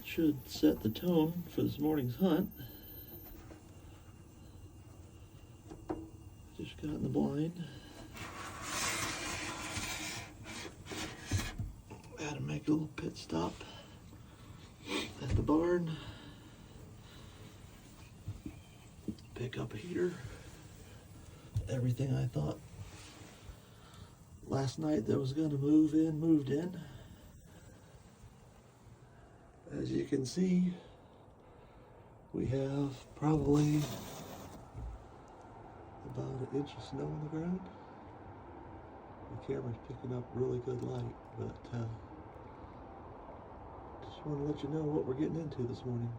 should set the tone for this morning's hunt. Just got in the blind. Had to make a little pit stop at the barn. Pick up a heater. Everything I thought last night that was going to move in, moved in. As you can see, we have probably about 1 inch of snow on the ground. The camera's picking up really good light, but just want to let you know what we're getting into this morning.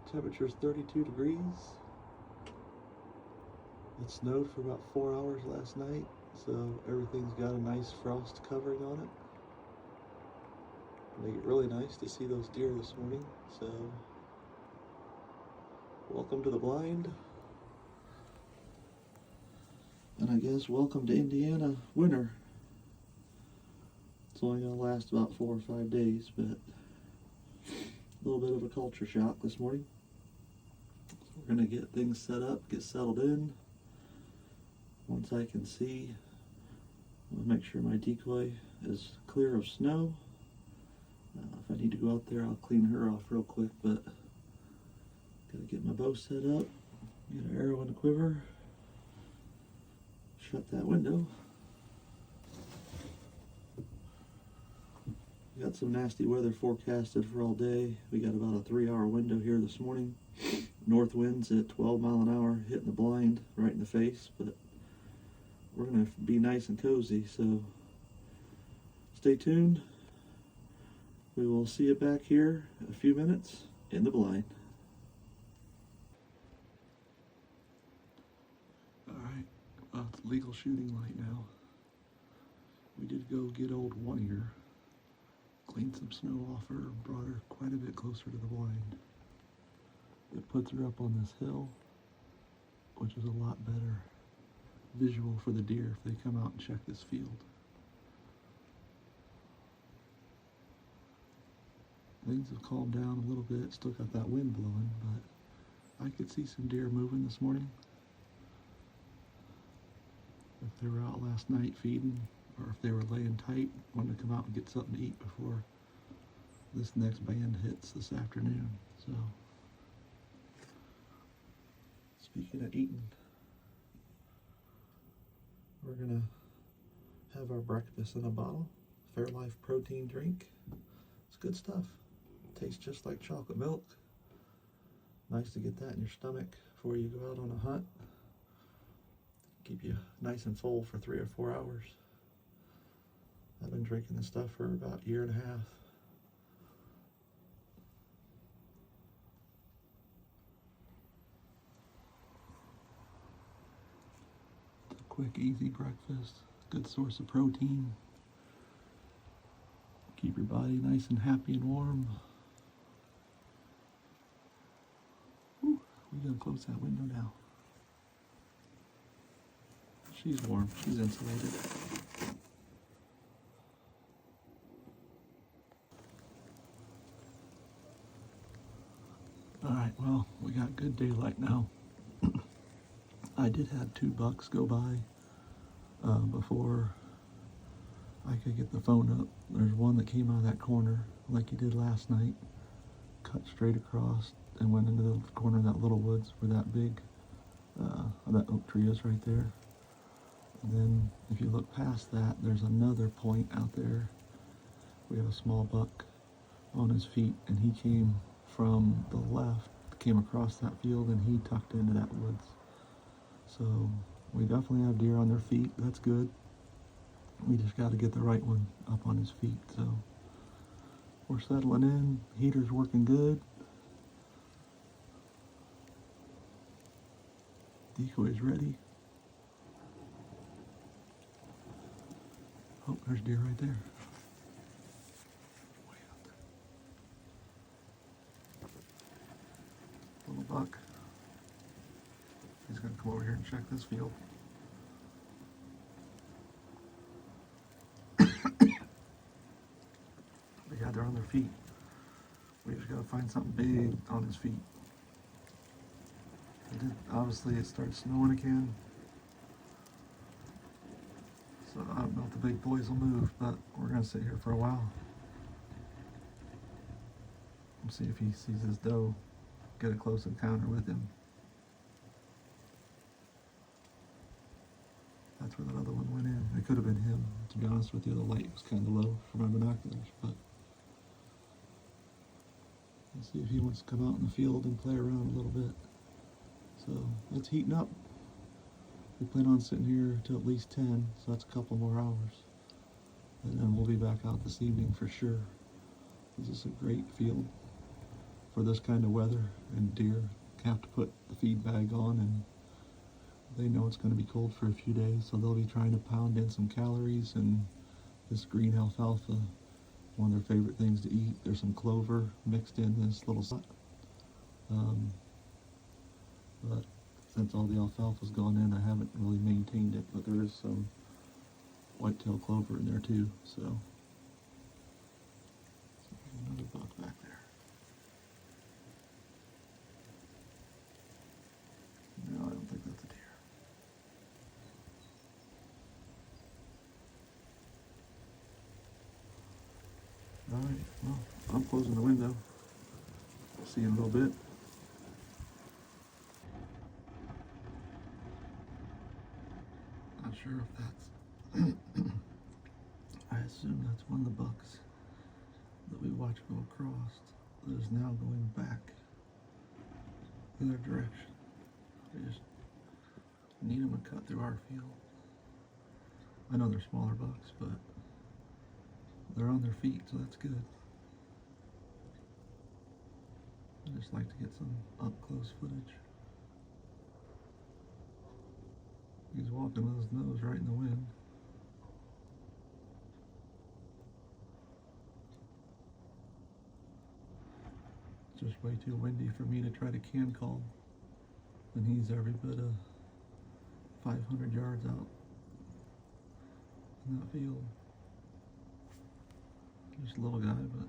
Temperature's 32 degrees. It snowed for about 4 hours last night, so everything's got a nice frost covering on it. Make it really nice to see those deer this morning. So, welcome to the blind. And I guess welcome to Indiana winter. It's only going to last about 4 or 5 days, but a little bit of a culture shock this morning. So we're going to get things set up, get settled in. Once I can see, I'll make sure my decoy is clear of snow. If I need to go out there, I'll clean her off real quick, but gotta get my bow set up, get an arrow in the quiver, shut that window. We got some nasty weather forecasted for all day. We got about a 3-hour window here this morning. North winds at 12 mile an hour, hitting the blind right in the face, but we're gonna be nice and cozy, so stay tuned. We will see you back here in a few minutes in the blind. Alright, well, it's legal shooting light now. We did go get old One Ear, cleaned some snow off her, brought her quite a bit closer to the blind. It puts her up on this hill, which is a lot better visual for the deer if they come out and check this field. Things have calmed down a little bit, still got that wind blowing, but I could see some deer moving this morning. If they were out last night feeding, or if they were laying tight, wanting to come out and get something to eat before this next band hits this afternoon. So, speaking of eating, we're gonna have our breakfast in a bottle, Fairlife protein drink. It's good stuff. Tastes just like chocolate milk. Nice to get that in your stomach before you go out on a hunt. Keep you nice and full for 3 or 4 hours. I've been drinking this stuff for about a year and a half. It's a quick, easy breakfast. Good source of protein. Keep your body nice and happy and warm. Ooh, we gotta close that window now. She's warm, she's insulated. Alright, well, we got good daylight now. I did have 2 bucks go by before I could get the phone up. There's one that came out of that corner like he did last night, cut straight across and went into the corner of that little woods where that big, that oak tree is right there. And then if you look past that, there's another point out there. We have a small buck on his feet, and he came from the left, came across that field, and he tucked into that woods. So we definitely have deer on their feet. That's good. We just got to get the right one up on his feet. So we're settling in. Heater's working good. Decoy's ready. Oh, there's deer right there. Way out there. Little buck. He's going to come over here and check this field. Yeah, they're on their feet. We just gotta find something big on his feet. Obviously, it starts snowing again. So I don't know if the big boys will move, but we're gonna sit here for a while. And see if he sees his doe. Get a close encounter with him. That's where that other one went in. It could have been him. To be honest with you, the light was kind of low for my binoculars, but let's see if he wants to come out in the field and play around a little bit. So it's heating up. We plan on sitting here till at least 10, so that's a couple more hours. And then we'll be back out this evening for sure. This is a great field for this kind of weather, and deer have to put the feed bag on, and they know it's going to be cold for a few days, so they'll be trying to pound in some calories. And this green alfalfa, one of their favorite things to eat. There's some clover mixed in this little spot. But since all the alfalfa's gone in, I haven't really maintained it, but there is some whitetail clover in there too, so. There's another buck back there. No, I don't think that's a deer. Alright, well, I'm closing the window. We'll see you in a little bit. Not sure if that's I assume that's one of the bucks that we watched go across that is now going back the other direction. We just need them to cut through our field. I know they're smaller bucks, but they're on their feet, so that's good. I just like to get some up-close footage. He's walking with his nose right in the wind. It's just way too windy for me to try to can call. And he's every bit of 500 yards out in that field. Just a little guy, but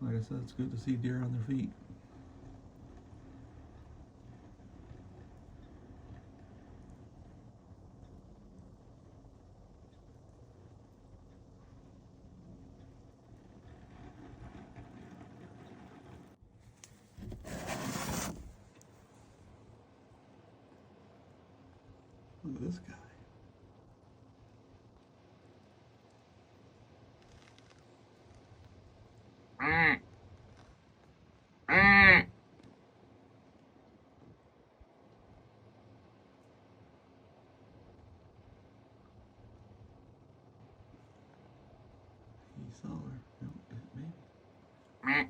like I said, it's good to see deer on their feet. Look at this guy. He saw her. No, maybe.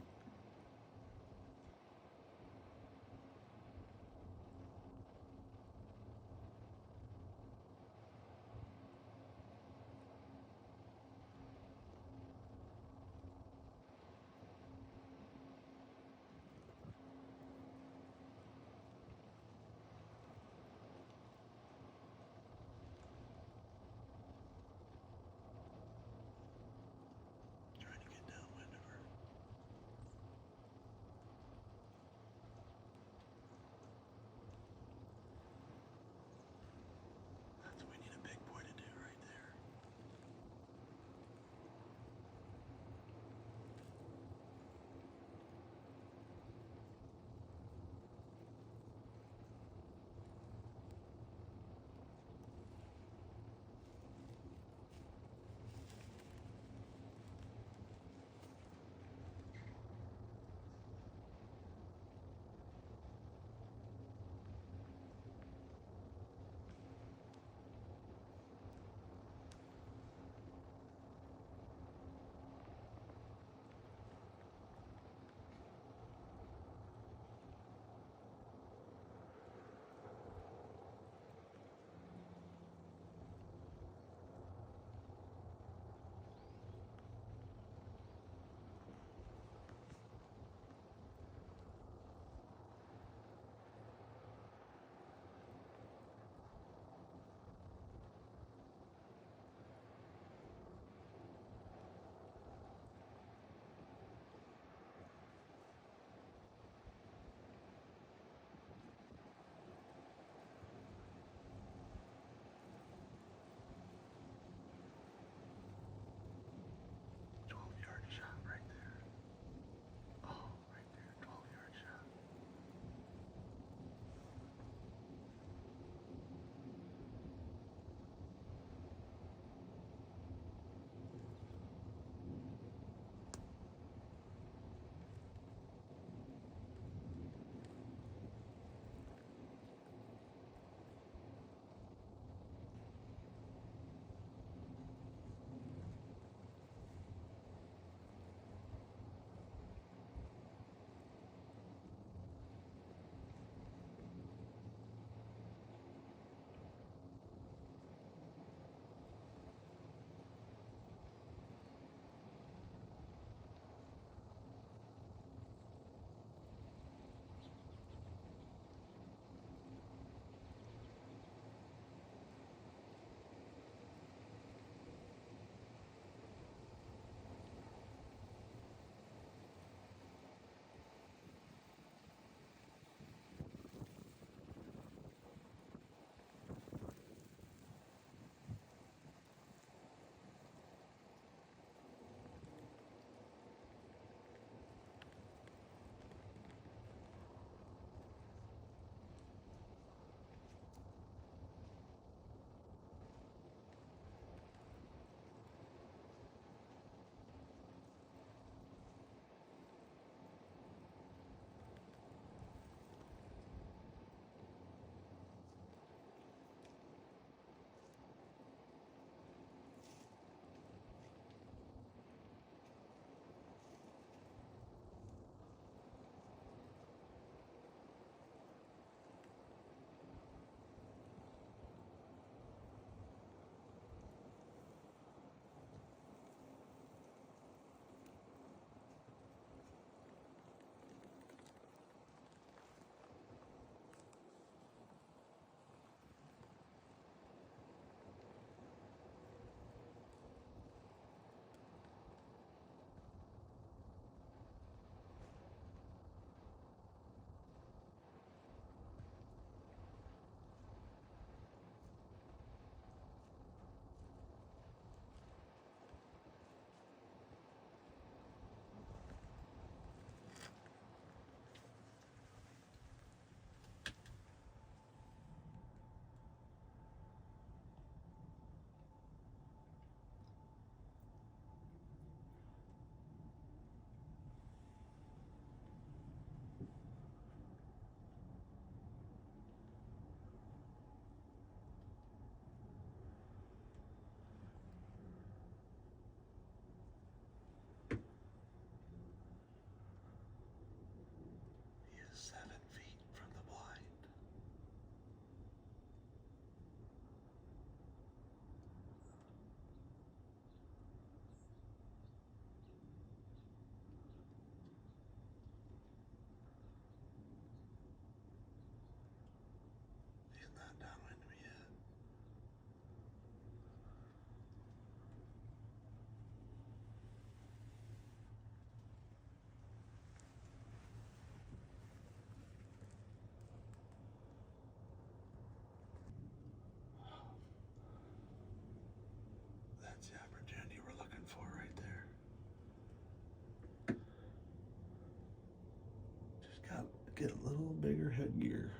little bigger headgear.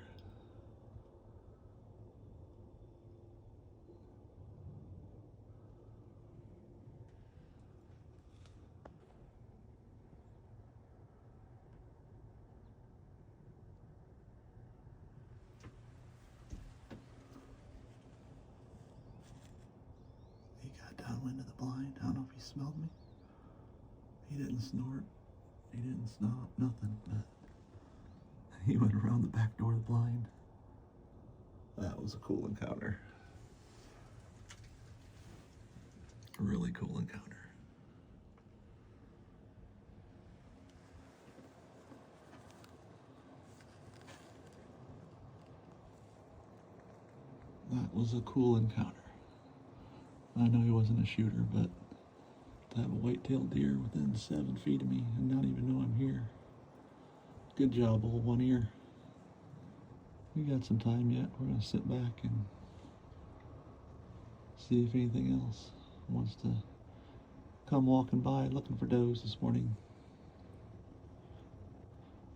He got downwind of the blind. I don't know if he smelled me. He didn't snort. He didn't snort, nothing, but he went around the back door of the blind. That was a cool encounter. A really cool encounter. That was a cool encounter. I know he wasn't a shooter, but to have a white-tailed deer within 7 feet of me and not even know I'm here. Good job, old one ear. We got some time yet. We're gonna sit back and see if anything else wants to come walking by looking for does this morning.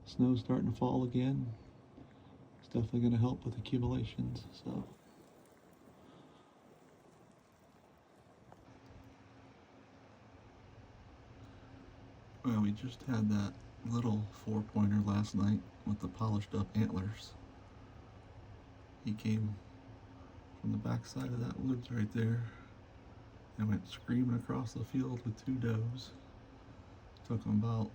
Snow's starting to fall again. It's definitely gonna help with accumulations, so. Well, we just had that little 4-pointer last night with the polished up antlers. He came from the backside of that woods right there and went screaming across the field with 2 does. Took him about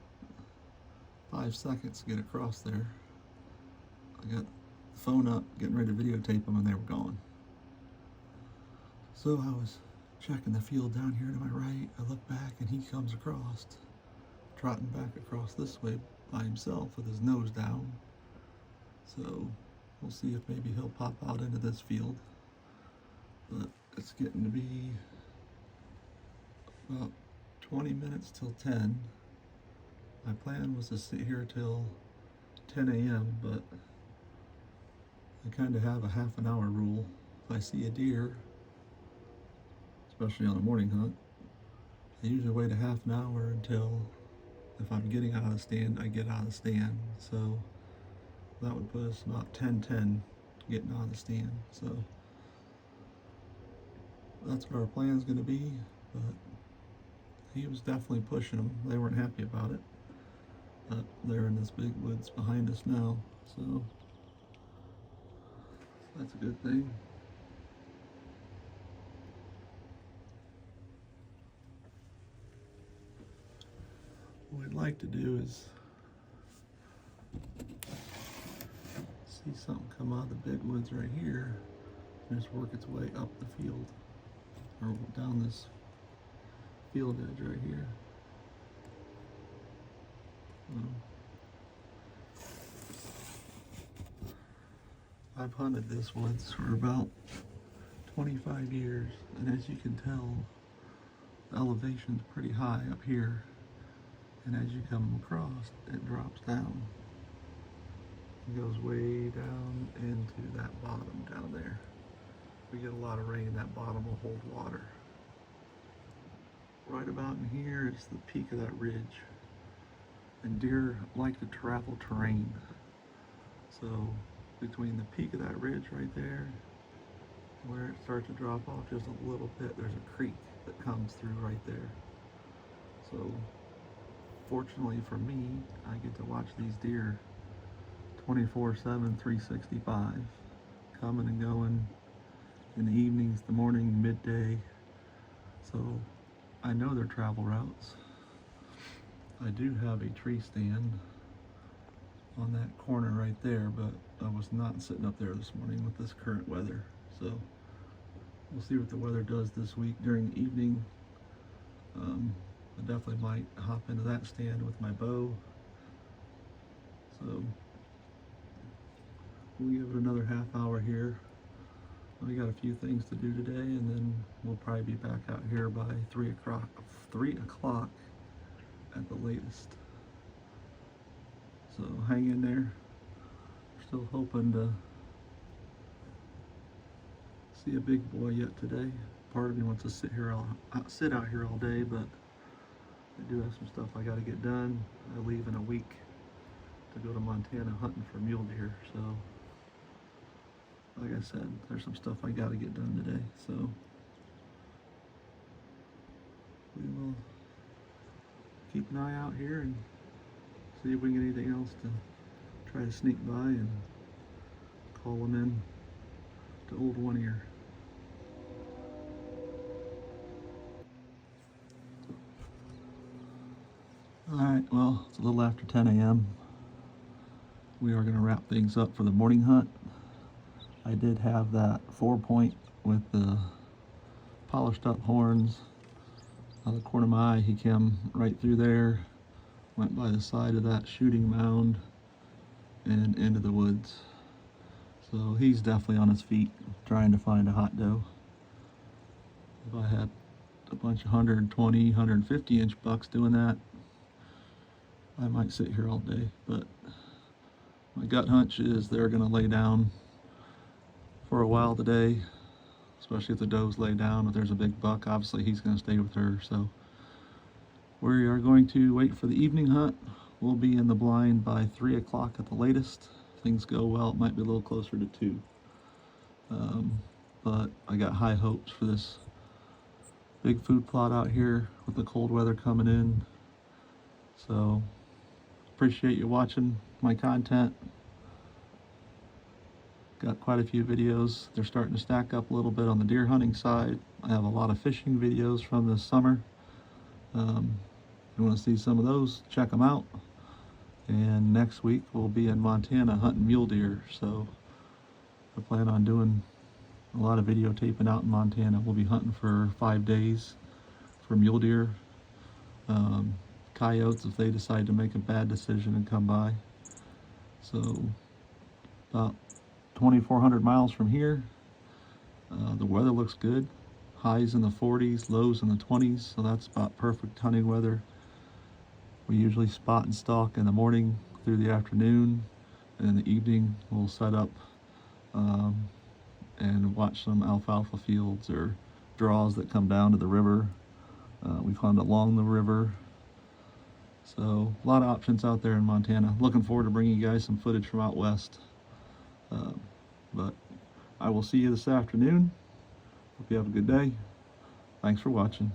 5 seconds to get across there. I got the phone up, getting ready to videotape them, and they were gone. So I was checking the field down here to my right. I look back and he comes across, trotting back across this way by himself with his nose down. So we'll see if maybe he'll pop out into this field. But it's getting to be about 20 minutes till 10. My plan was to sit here till 10 a.m., but I kind of have a half an hour rule. If I see a deer, especially on a morning hunt, I usually wait a half an hour until, if I'm getting out of the stand, I get out of the stand. So that would put us about 10:10 getting out of the stand. So that's what our plan's going to be. But he was definitely pushing them. They weren't happy about it. But they're in this big woods behind us now. So that's a good thing. What I'd like to do is see something come out of the big woods right here and just work its way up the field or down this field edge right here. I've hunted this woods for about 25 years, and as you can tell, the elevation's pretty high up here, and as you come across, it drops down. It goes way down into that bottom down there. We get a lot of rain, that bottom will hold water. Right about in here is the peak of that ridge, and deer like to travel terrain. So between the peak of that ridge right there, where it starts to drop off just a little bit, there's a creek that comes through right there. So fortunately for me, I get to watch these deer 24/7, 365, coming and going in the evenings, the morning, midday. So I know their travel routes. I do have a tree stand on that corner right there, but I was not sitting up there this morning with this current weather. So we'll see what the weather does this week during the evening. I definitely might hop into that stand with my bow. So we'll give it another half hour here. We got a few things to do today, and then we'll probably be back out here by 3 o'clock at the latest. So hang in there. Still hoping to see a big boy yet today. Part of me wants to sit out here all day, but I do have some stuff I got to get done. I leave in a week to go to Montana hunting for mule deer. So, like I said, there's some stuff I got to get done today. So, we will keep an eye out here and see if we can get anything else to try to sneak by and call them in to Old One Ear. Alright, well, it's a little after 10 a.m. We are going to wrap things up for the morning hunt. I did have that 4-point with the polished up horns. Out of the corner of my eye, he came right through there, went by the side of that shooting mound, and into the woods. So he's definitely on his feet trying to find a hot doe. If I had a bunch of 120, 150 inch bucks doing that, I might sit here all day, but my gut hunch is they're going to lay down for a while today, especially if the does lay down. If there's a big buck, obviously he's going to stay with her. So we are going to wait for the evening hunt. We'll be in the blind by 3 o'clock at the latest. If things go well, it might be a little closer to 2. But I got high hopes for this big food plot out here with the cold weather coming in. So appreciate you watching my content. Got quite a few videos. They're starting to stack up a little bit on the deer hunting side. I have a lot of fishing videos from this summer. If you want to see some of those, check them out. And next week we'll be in Montana hunting mule deer. So I plan on doing a lot of videotaping out in Montana. We'll be hunting for 5 days for mule deer. Coyotes if they decide to make a bad decision and come by. So about 2,400 miles from here. The weather looks good. Highs in the 40s, lows in the 20s, so that's about perfect hunting weather. We usually spot and stalk in the morning through the afternoon, and in the evening we'll set up and watch some alfalfa fields or draws that come down to the river. We've hunted along the river. So a lot of options out there in Montana. Looking forward to bringing you guys some footage from out west. But I will see you this afternoon. Hope you have a good day. Thanks for watching.